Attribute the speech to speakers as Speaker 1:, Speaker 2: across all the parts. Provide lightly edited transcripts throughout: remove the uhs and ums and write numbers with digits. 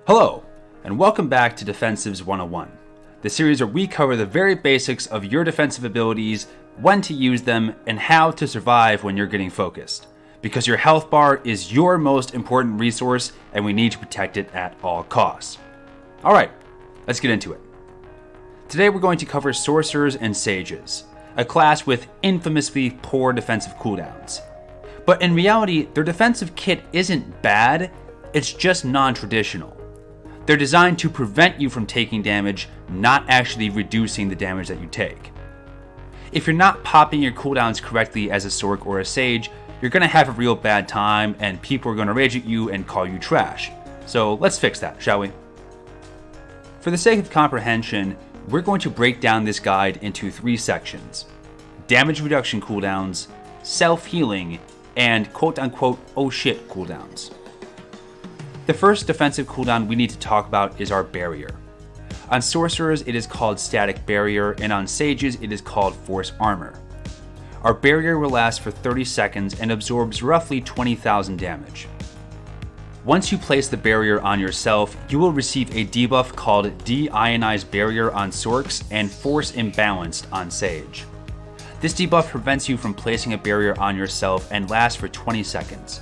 Speaker 1: Hello, and welcome back to Defensives 101, the series where we cover the very basics of your defensive abilities, when to use them, and how to survive when you're getting focused. Because your health bar is your most important resource, and we need to protect it at all costs. Alright, let's get into it. Today we're going to cover Sorcerers and Sages, a class with infamously poor defensive cooldowns. But in reality, their defensive kit isn't bad, it's just non-traditional. They're designed to prevent you from taking damage, not actually reducing the damage that you take. If you're not popping your cooldowns correctly as a Sorc or a Sage, you're going to have a real bad time and people are going to rage at you and call you trash. So let's fix that, shall we? For the sake of comprehension, we're going to break down this guide into 3 sections: damage reduction cooldowns, self-healing, and quote-unquote oh shit cooldowns. The first defensive cooldown we need to talk about is our barrier. On Sorcerers it is called static barrier, and on Sages it is called force armor. Our barrier will last for 30 seconds and absorbs roughly 20,000 damage. Once you place the barrier on yourself, you will receive a debuff called de-ionized barrier on Sorcs and force imbalanced on Sage. This debuff prevents you from placing a barrier on yourself and lasts for 20 seconds.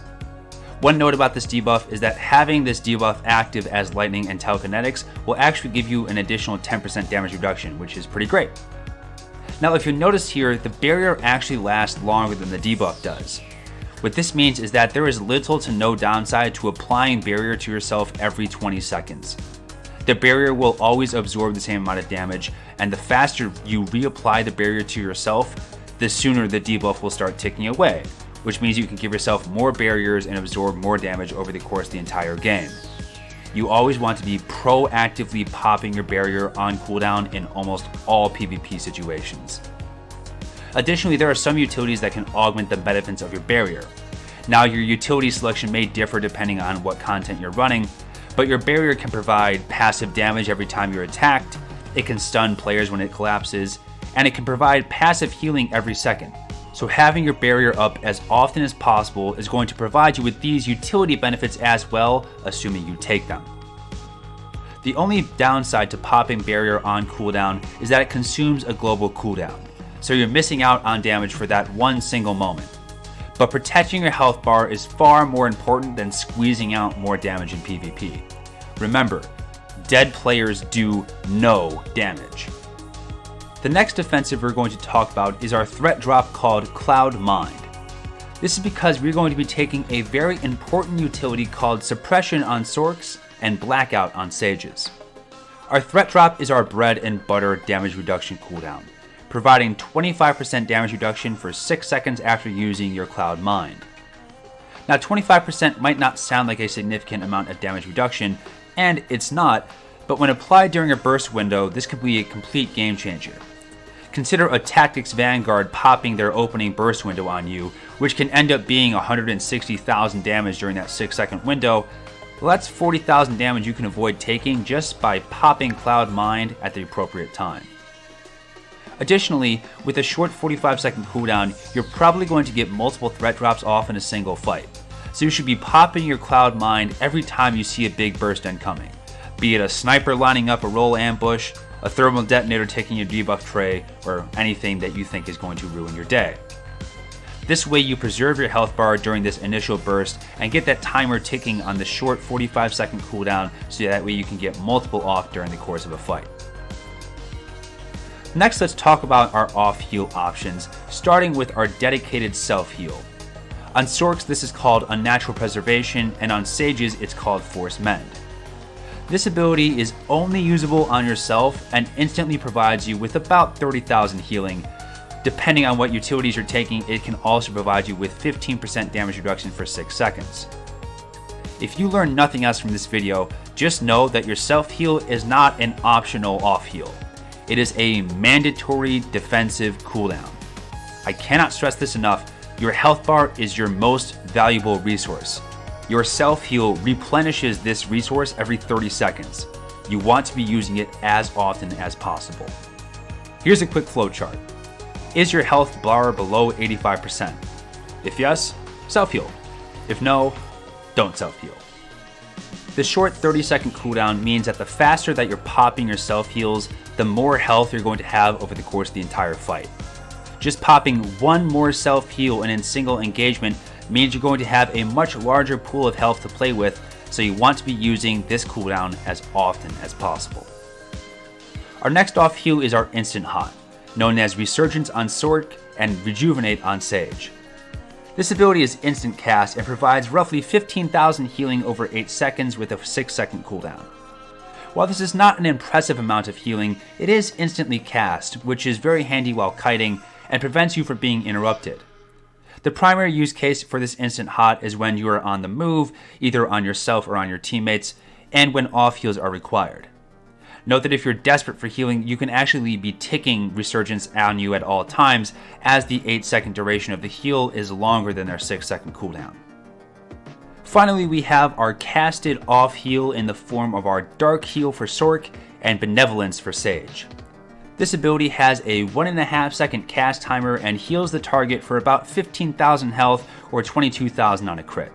Speaker 1: One note about this debuff is that having this debuff active as lightning and telekinetics will actually give you an additional 10% damage reduction, which is pretty great. Now if you notice here, the barrier actually lasts longer than the debuff does. What this means is that there is little to no downside to applying barrier to yourself every 20 seconds. The barrier will always absorb the same amount of damage, and the faster you reapply the barrier to yourself, the sooner the debuff will start ticking away, which means you can give yourself more barriers and absorb more damage over the course of the entire game. You always want to be proactively popping your barrier on cooldown in almost all PvP situations. Additionally, there are some utilities that can augment the benefits of your barrier. Now, your utility selection may differ depending on what content you're running, but your barrier can provide passive damage every time you're attacked, it can stun players when it collapses, and it can provide passive healing every second. So having your barrier up as often as possible is going to provide you with these utility benefits as well, assuming you take them. The only downside to popping barrier on cooldown is that it consumes a global cooldown, so you're missing out on damage for that one single moment. But protecting your health bar is far more important than squeezing out more damage in PvP. Remember, dead players do no damage. The next defensive we're going to talk about is our threat drop called Cloud Mind. This is because we're going to be taking a very important utility called Suppression on Sorcs and Blackout on Sages. Our threat drop is our bread and butter damage reduction cooldown, providing 25% damage reduction for 6 seconds after using your Cloud Mind. Now 25% might not sound like a significant amount of damage reduction, and it's not, but when applied during a burst window, this could be a complete game changer. Consider a Tactics Vanguard popping their opening burst window on you, which can end up being 160,000 damage during that 6-second window. Well, that's 40,000 damage you can avoid taking just by popping Cloud Mind at the appropriate time. Additionally, with a short 45-second cooldown, you're probably going to get multiple threat drops off in a single fight. So you should be popping your Cloud Mind every time you see a big burst incoming, be it a sniper lining up a roll ambush, a thermal detonator taking your debuff tray, or anything that you think is going to ruin your day. This way you preserve your health bar during this initial burst and get that timer ticking on the short 45-second cooldown, so that way you can get multiple off during the course of a fight. Next, let's talk about our off-heal options, starting with our dedicated self-heal. On Sorcs this is called Unnatural Preservation, and on Sages it's called Force Mend. This ability is only usable on yourself and instantly provides you with about 30,000 healing. Depending on what utilities you're taking, it can also provide you with 15% damage reduction for 6 seconds. If you learn nothing else from this video, just know that your self-heal is not an optional off-heal. It is a mandatory defensive cooldown. I cannot stress this enough, your health bar is your most valuable resource. Your self-heal replenishes this resource every 30 seconds. You want to be using it as often as possible. Here's a quick flowchart. Is your health bar below 85%? If yes, self-heal. If no, don't self-heal. The short 30-second cooldown means that the faster that you're popping your self-heals, the more health you're going to have over the course of the entire fight. Just popping one more self-heal in a single engagement means you're going to have a much larger pool of health to play with, so you want to be using this cooldown as often as possible. Our next off heal is our Instant Hot, known as Resurgence on Sorc and Rejuvenate on Sage. This ability is instant cast and provides roughly 15,000 healing over 8 seconds with a 6-second cooldown. While this is not an impressive amount of healing, it is instantly cast, which is very handy while kiting and prevents you from being interrupted. The primary use case for this Instant Hot is when you are on the move, either on yourself or on your teammates, and when off heals are required. Note that if you're desperate for healing, you can actually be ticking Resurgence on you at all times, as the 8-second duration of the heal is longer than their 6-second cooldown. Finally, we have our casted off heal in the form of our Dark Heal for Sorc and Benevolence for Sage. This ability has a 1.5 second cast timer and heals the target for about 15,000 health or 22,000 on a crit.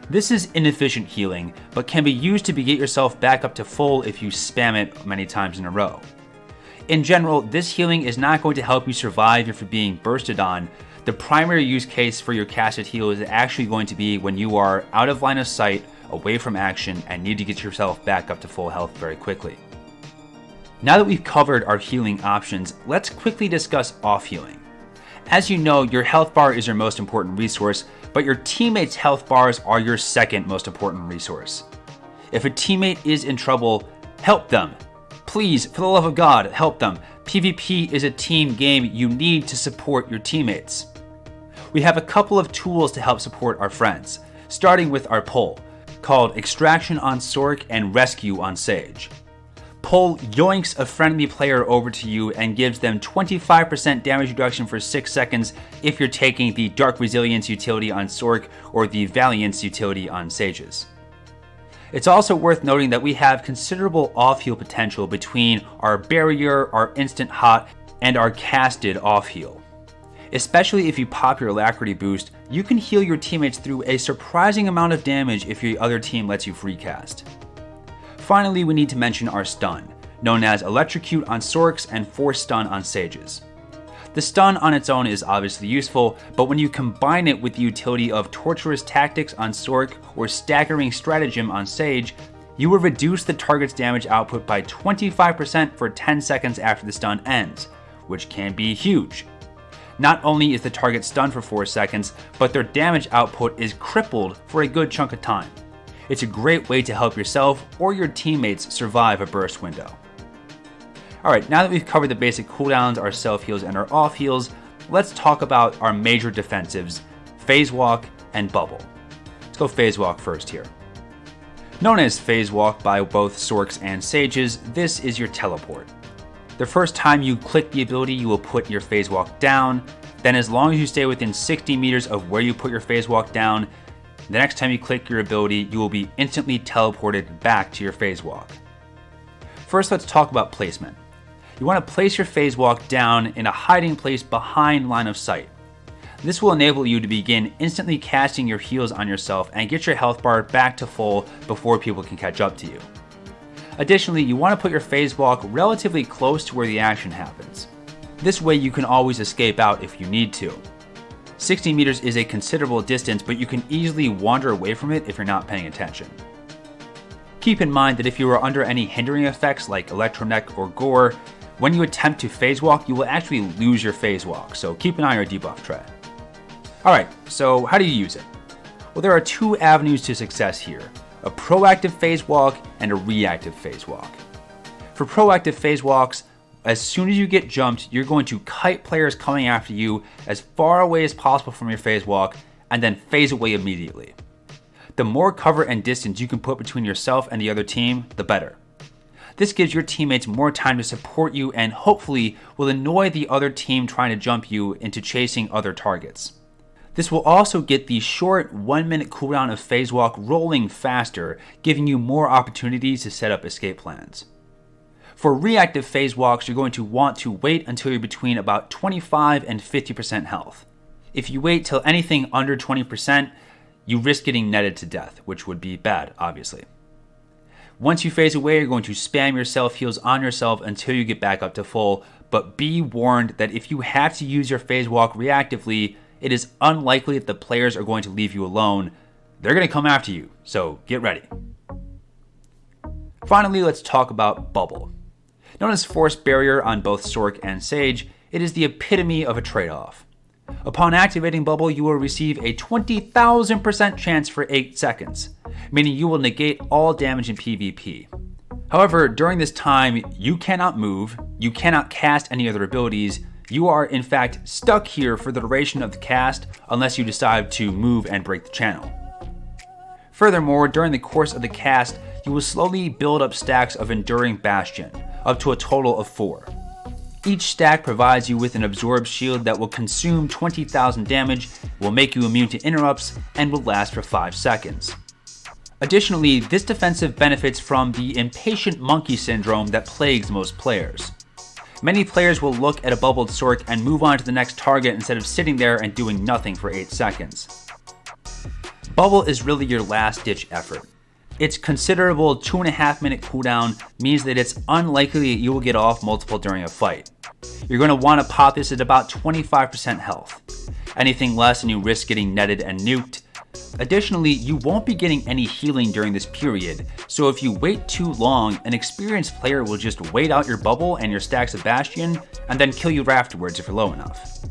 Speaker 1: This is inefficient healing, but can be used to get yourself back up to full if you spam it many times in a row. In general, this healing is not going to help you survive if you're being bursted on. The primary use case for your casted heal is actually going to be when you are out of line of sight, away from action, and need to get yourself back up to full health very quickly. Now that we've covered our healing options, let's quickly discuss off healing. As you know, your health bar is your most important resource, but your teammates' health bars are your second most important resource. If a teammate is in trouble, help them. Please, for the love of God, help them. PvP is a team game. You need to support your teammates. We have a couple of tools to help support our friends, starting with our pull, called Extraction on Sorc and Rescue on Sage. Pull yoinks a friendly player over to you and gives them 25% damage reduction for 6 seconds if you're taking the Dark Resilience utility on Sorc or the Valiance utility on Sages. It's also worth noting that we have considerable off-heal potential between our Barrier, our Instant Hot, and our casted off-heal. Especially if you pop your Alacrity boost, you can heal your teammates through a surprising amount of damage if your other team lets you free cast. Finally, we need to mention our stun, known as Electrocute on Sorcs and Force Stun on Sages. The stun on its own is obviously useful, but when you combine it with the utility of Torturous Tactics on Sorc or Staggering Stratagem on Sage, you will reduce the target's damage output by 25% for 10 seconds after the stun ends, which can be huge. Not only is the target stunned for 4 seconds, but their damage output is crippled for a good chunk of time. It's a great way to help yourself or your teammates survive a burst window. Alright, now that we've covered the basic cooldowns, our self-heals, and our off-heals, let's talk about our major defensives, Phase Walk and Bubble. Let's go Phase Walk first here. Known as Phase Walk by both Sorcs and Sages, this is your teleport. The first time you click the ability, you will put your Phase Walk down, then as long as you stay within 60 meters of where you put your Phase Walk down, the next time you click your ability, you will be instantly teleported back to your Phase Walk. First, let's talk about placement. You want to place your Phase Walk down in a hiding place behind line of sight. This will enable you to begin instantly casting your heals on yourself and get your health bar back to full before people can catch up to you. Additionally, you want to put your Phase Walk relatively close to where the action happens. This way you can always escape out if you need to. 60 meters is a considerable distance, but you can easily wander away from it if you're not paying attention. Keep in mind that if you are under any hindering effects like Electroneck or Gore, when you attempt to Phase Walk, you will actually lose your Phase Walk, so keep an eye on your debuff tray. Alright, so how do you use it? Well, there are two avenues to success here, a proactive Phase Walk and a reactive Phase Walk. For proactive Phase Walks, as soon as you get jumped, you're going to kite players coming after you as far away as possible from your Phase Walk and then phase away immediately. The more cover and distance you can put between yourself and the other team, the better. This gives your teammates more time to support you and hopefully will annoy the other team trying to jump you into chasing other targets. This will also get the short 1-minute cooldown of Phase Walk rolling faster, giving you more opportunities to set up escape plans. For reactive Phase Walks, you're going to want to wait until you're between about 25 and 50% health. If you wait till anything under 20%, you risk getting netted to death, which would be bad, obviously. Once you phase away, you're going to spam your self-heals on yourself until you get back up to full, but be warned that if you have to use your phase walk reactively, it is unlikely that the players are going to leave you alone. They're going to come after you, so get ready. Finally, let's talk about Bubble. Known as Force Barrier on both Sorc and Sage, it is the epitome of a trade-off. Upon activating Bubble, you will receive a 20,000% chance for 8 seconds, meaning you will negate all damage in PvP. However, during this time, you cannot move, you cannot cast any other abilities, you are in fact stuck here for the duration of the cast unless you decide to move and break the channel. Furthermore, during the course of the cast, you will slowly build up stacks of Enduring Bastion, up to a total of 4. Each stack provides you with an absorbed shield that will consume 20,000 damage, will make you immune to interrupts, and will last for 5 seconds. Additionally, this defensive benefits from the impatient monkey syndrome that plagues most players. Many players will look at a bubbled Sorc and move on to the next target instead of sitting there and doing nothing for 8 seconds. Bubble is really your last-ditch effort. Its considerable 2.5 minute cooldown means that it's unlikely that you will get off multiple during a fight. You're going to want to pop this at about 25% health. Anything less and you risk getting netted and nuked. Additionally, you won't be getting any healing during this period, so if you wait too long, an experienced player will just wait out your bubble and your stacks of Bastion, and then kill you afterwards if you're low enough.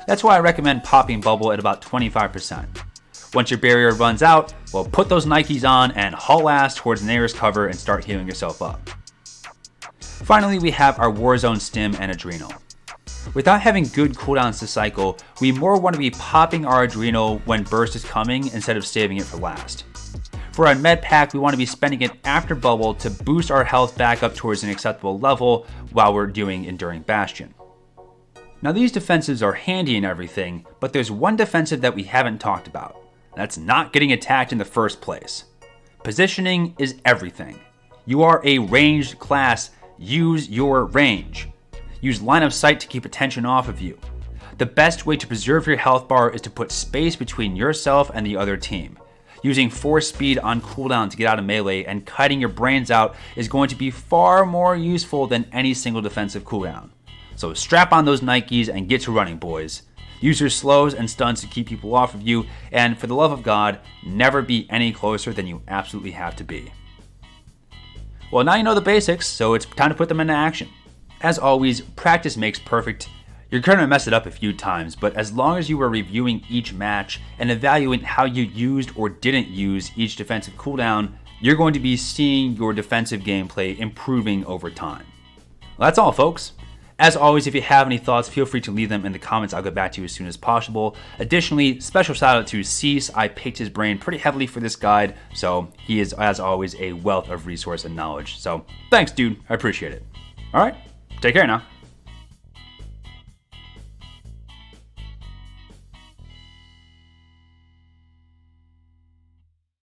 Speaker 1: That's why I recommend popping Bubble at about 25%. Once your barrier runs out, well, put those Nikes on and haul ass towards the nearest cover and start healing yourself up. Finally, we have our Warzone Stim and Adrenal. Without having good cooldowns to cycle, we more want to be popping our Adrenal when burst is coming instead of saving it for last. For our med pack, we want to be spending it after Bubble to boost our health back up towards an acceptable level while we're doing Enduring Bastion. Now these defensives are handy and everything, but there's one defensive that we haven't talked about. That's not getting attacked in the first place. Positioning is everything. You are a ranged class, use your range. Use line of sight to keep attention off of you. The best way to preserve your health bar is to put space between yourself and the other team. Using force speed on cooldown to get out of melee and kiting your brains out is going to be far more useful than any single defensive cooldown. So strap on those Nikes and get to running, boys. Use your slows and stuns to keep people off of you, and for the love of God, never be any closer than you absolutely have to be. Well, now you know the basics, so it's time to put them into action. As always, practice makes perfect. You're going to mess it up a few times, but as long as you are reviewing each match and evaluating how you used or didn't use each defensive cooldown, you're going to be seeing your defensive gameplay improving over time. Well, that's all, folks. As always, if you have any thoughts, feel free to leave them in the comments. I'll get back to you as soon as possible. Additionally, special shout out to Cease. I picked his brain pretty heavily for this guide, so he is, as always, a wealth of resource and knowledge. So thanks, dude. I appreciate it. All right, take care now.